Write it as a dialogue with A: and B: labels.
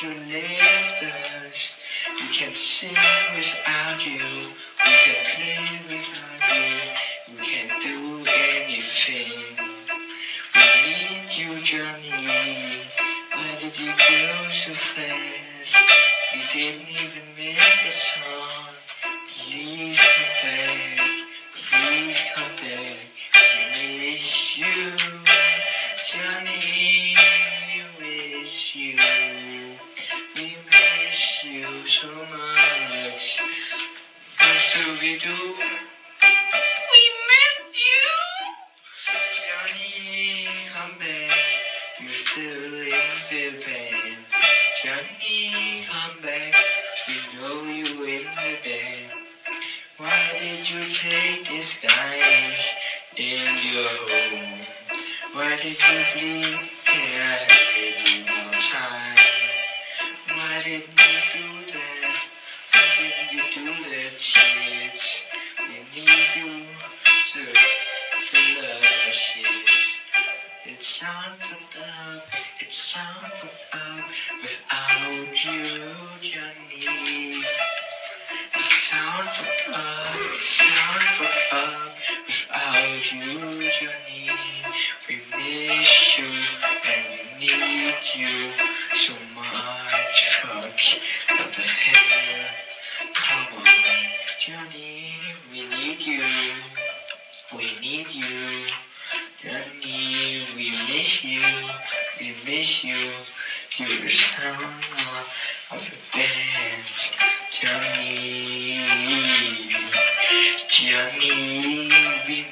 A: you left us. We can't sing without you. We can't play without you. We can't do anything. We need you, Johnny. Why did you go so fast? You didn't even make a song. Please come back. Please come back. We miss you, Johnny. We miss you. We miss you so much. What do we do? We miss you. Johnny, come back. You're still in the band. Johnny, come back. We know you in the band. Why did you take this guy in your home? Why did you bleed? Yeah, I gave you no time. Why did you do that? Why did you do that shit? We need you to fill up our shit. It's time for up, it's time for up without you, Johnny. It's time for up, it's time for up without you, Johnny. We miss you and we need you so much. Fuck, what the hell? Come on, Johnny, we need you. We need you. Johnny, we miss you. We miss you. You're the star of the band. Johnny, Johnny, we